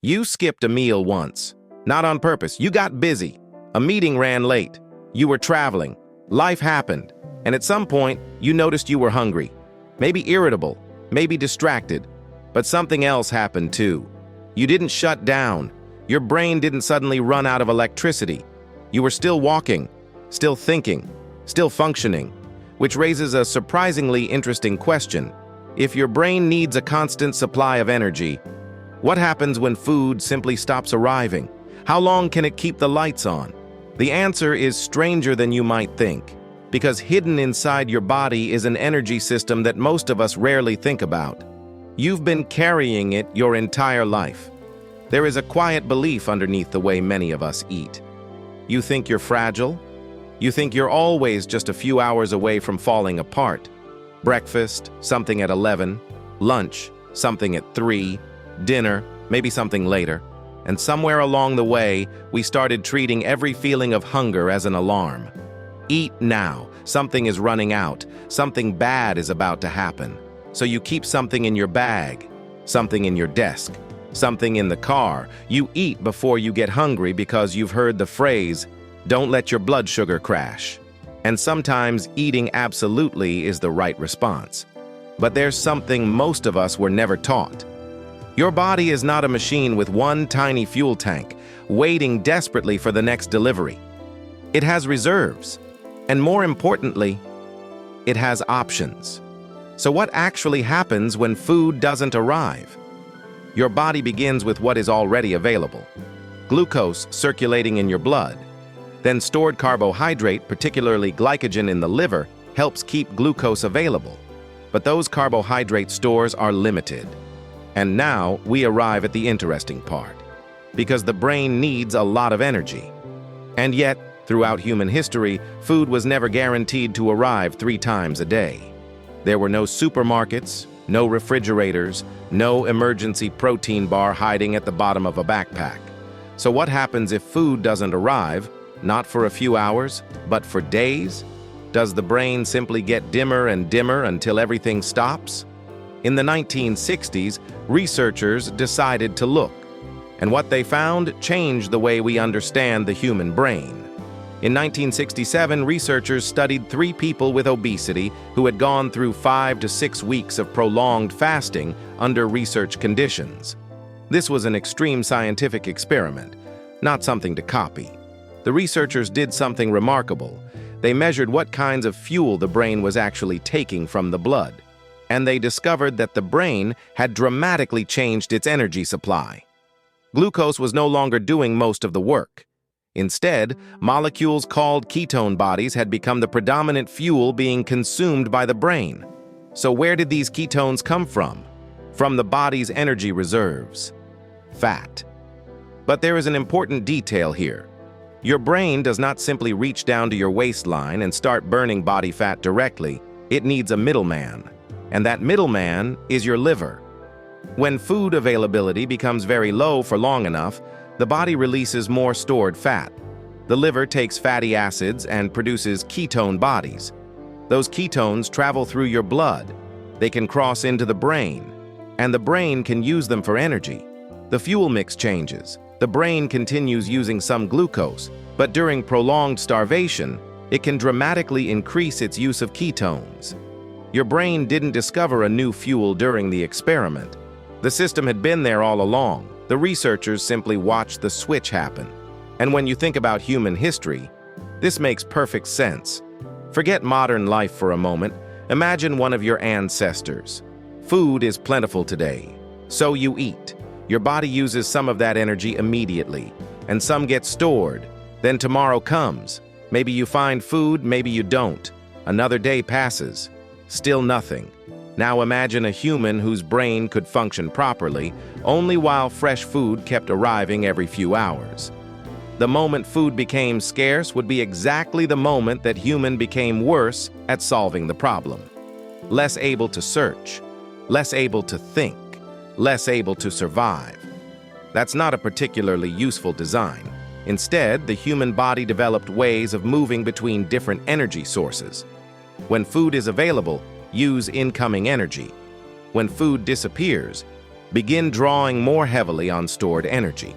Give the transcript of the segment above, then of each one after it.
You skipped a meal once. Not on purpose. You got busy. A meeting ran late. You were traveling. Life happened. And at some point, you noticed you were hungry. Maybe irritable. Maybe distracted. But something else happened too. You didn't shut down. Your brain didn't suddenly run out of electricity. You were still walking, still thinking, still functioning. Which raises a surprisingly interesting question. If your brain needs a constant supply of energy, what happens when food simply stops arriving? How long can it keep the lights on? The answer is stranger than you might think, because hidden inside your body is an energy system that most of us rarely think about. You've been carrying it your entire life. There is a quiet belief underneath the way many of us eat. You think you're fragile? You think you're always just a few hours away from falling apart. Breakfast, something at 11. Lunch, something at 3. Dinner, maybe something later. And somewhere along the way, we started treating every feeling of hunger as an alarm. Eat now. Something is running out. Something bad is about to happen. So you keep something in your bag, something in your desk, something in the car. You eat before you get hungry because you've heard the phrase, "Don't let your blood sugar crash." And sometimes eating absolutely is the right response. But there's something most of us were never taught. Your body is not a machine with one tiny fuel tank, waiting desperately for the next delivery. It has reserves, and more importantly, it has options. So what actually happens when food doesn't arrive? Your body begins with what is already available. Glucose circulating in your blood. Then stored carbohydrate, particularly glycogen in the liver, helps keep glucose available. But those carbohydrate stores are limited. And now we arrive at the interesting part, because the brain needs a lot of energy. And yet, throughout human history, food was never guaranteed to arrive 3 times a day. There were no supermarkets, no refrigerators, no emergency protein bar hiding at the bottom of a backpack. So what happens if food doesn't arrive, not for a few hours, but for days? Does the brain simply get dimmer and dimmer until everything stops? In the 1960s, researchers decided to look, and what they found changed the way we understand the human brain. In 1967, researchers studied 3 people with obesity who had gone through 5 to 6 weeks of prolonged fasting under research conditions. This was an extreme scientific experiment, not something to copy. The researchers did something remarkable. They measured what kinds of fuel the brain was actually taking from the blood. And they discovered that the brain had dramatically changed its energy supply. Glucose was no longer doing most of the work. Instead, molecules called ketone bodies had become the predominant fuel being consumed by the brain. So where did these ketones come from? From the body's energy reserves. Fat. But there is an important detail here. Your brain does not simply reach down to your waistline and start burning body fat directly. It needs a middleman. And that middleman is your liver. When food availability becomes very low for long enough, the body releases more stored fat. The liver takes fatty acids and produces ketone bodies. Those ketones travel through your blood. They can cross into the brain, and the brain can use them for energy. The fuel mix changes. The brain continues using some glucose, but during prolonged starvation, it can dramatically increase its use of ketones. Your brain didn't discover a new fuel during the experiment. The system had been there all along. The researchers simply watched the switch happen. And when you think about human history, this makes perfect sense. Forget modern life for a moment. Imagine one of your ancestors. Food is plentiful today, so you eat. Your body uses some of that energy immediately, and some gets stored. Then tomorrow comes. Maybe you find food, maybe you don't. Another day passes. Still nothing. Now imagine a human whose brain could function properly, only while fresh food kept arriving every few hours. The moment food became scarce would be exactly the moment that human became worse at solving the problem. Less able to search, less able to think, less able to survive. That's not a particularly useful design. Instead, the human body developed ways of moving between different energy sources. When food is available, use incoming energy. When food disappears, begin drawing more heavily on stored energy.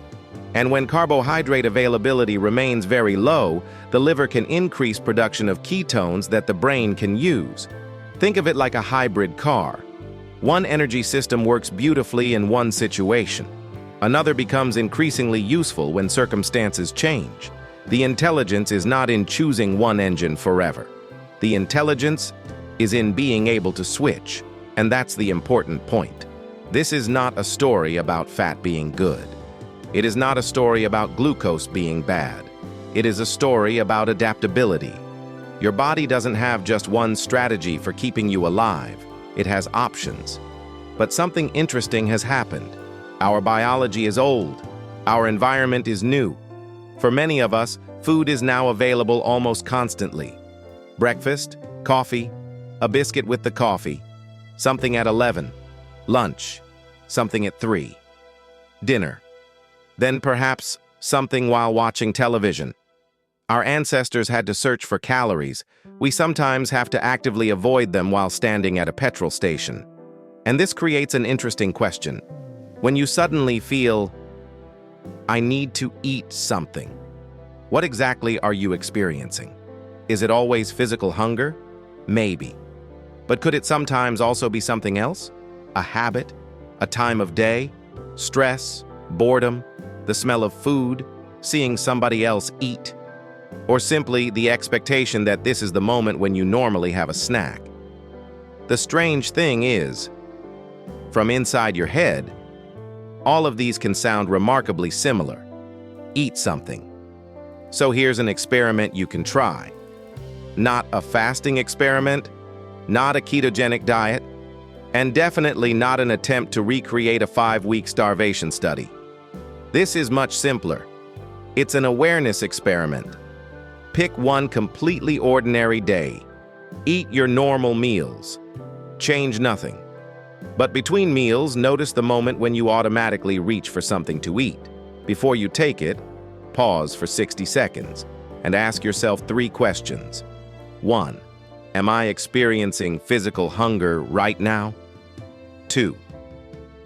And when carbohydrate availability remains very low, the liver can increase production of ketones that the brain can use. Think of it like a hybrid car. One energy system works beautifully in one situation. Another becomes increasingly useful when circumstances change. The intelligence is not in choosing one engine forever. The intelligence is in being able to switch, and that's the important point. This is not a story about fat being good. It is not a story about glucose being bad. It is a story about adaptability. Your body doesn't have just one strategy for keeping you alive. It has options. But something interesting has happened. Our biology is old. Our environment is new. For many of us, food is now available almost constantly. Breakfast, coffee, a biscuit with the coffee, something at 11, lunch, something at 3, dinner, then perhaps something while watching television. Our ancestors had to search for calories. We sometimes have to actively avoid them while standing at a petrol station. And this creates an interesting question. When you suddenly feel, I need to eat something, what exactly are you experiencing? Is it always physical hunger? Maybe. But could it sometimes also be something else? A habit? A time of day? Stress? Boredom? The smell of food? Seeing somebody else eat? Or simply the expectation that this is the moment when you normally have a snack? The strange thing is, from inside your head, all of these can sound remarkably similar. Eat something. So here's an experiment you can try. Not a fasting experiment, not a ketogenic diet, and definitely not an attempt to recreate a 5-week starvation study. This is much simpler. It's an awareness experiment. Pick one completely ordinary day. Eat your normal meals. Change nothing. But between meals, notice the moment when you automatically reach for something to eat. Before you take it, pause for 60 seconds and ask yourself 3 questions. 1. Am I experiencing physical hunger right now? 2.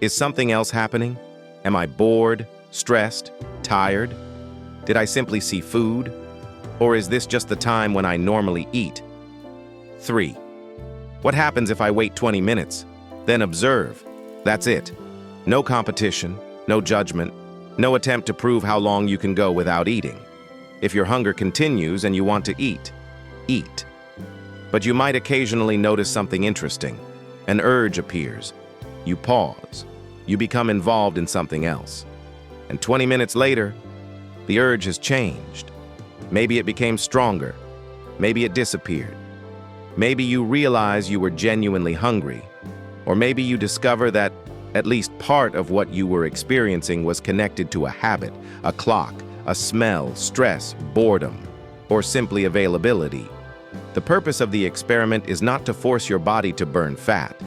Is something else happening? Am I bored, stressed, tired? Did I simply see food? Or is this just the time when I normally eat? 3. What happens if I wait 20 minutes? Then observe. That's it. No competition, no judgment, no attempt to prove how long you can go without eating. If your hunger continues and you want to eat, eat. But you might occasionally notice something interesting. An urge appears. You pause. You become involved in something else. And 20 minutes later, the urge has changed. Maybe it became stronger. Maybe it disappeared. Maybe you realize you were genuinely hungry. Or maybe you discover that at least part of what you were experiencing was connected to a habit, a clock, a smell, stress, boredom, or simply availability. The purpose of the experiment is not to force your body to burn fat.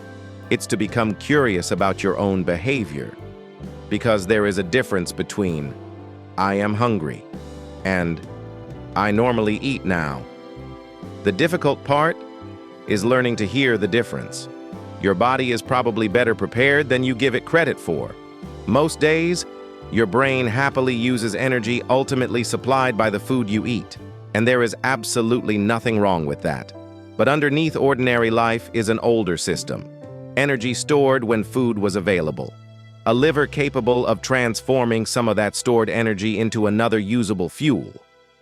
It's to become curious about your own behavior. Because there is a difference between, I am hungry, and I normally eat now. The difficult part is learning to hear the difference. Your body is probably better prepared than you give it credit for. Most days, your brain happily uses energy ultimately supplied by the food you eat, and there is absolutely nothing wrong with that. But underneath ordinary life is an older system. Energy stored when food was available. A liver capable of transforming some of that stored energy into another usable fuel.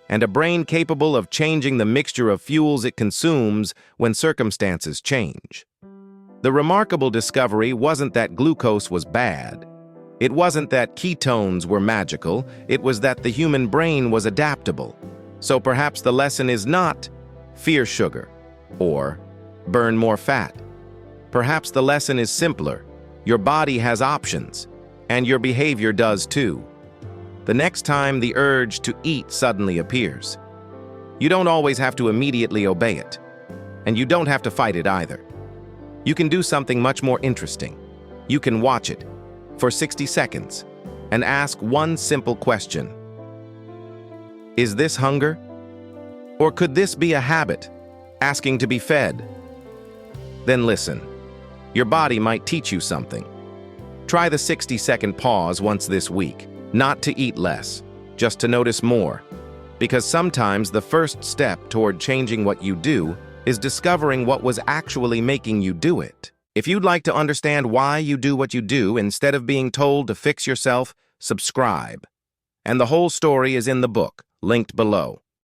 And a brain capable of changing the mixture of fuels it consumes when circumstances change. The remarkable discovery wasn't that glucose was bad. It wasn't that ketones were magical. It was that the human brain was adaptable. So perhaps the lesson is not fear sugar or burn more fat. Perhaps the lesson is simpler. Your body has options, and your behavior does too. The next time the urge to eat suddenly appears, you don't always have to immediately obey it, and you don't have to fight it either. You can do something much more interesting. You can watch it for 60 seconds and ask one simple question. Is this hunger? Or could this be a habit, asking to be fed? Then listen. Your body might teach you something. Try the 60-second pause once this week, not to eat less, just to notice more. Because sometimes the first step toward changing what you do is discovering what was actually making you do it. If you'd like to understand why you do what you do instead of being told to fix yourself, subscribe. And the whole story is in the book, linked below.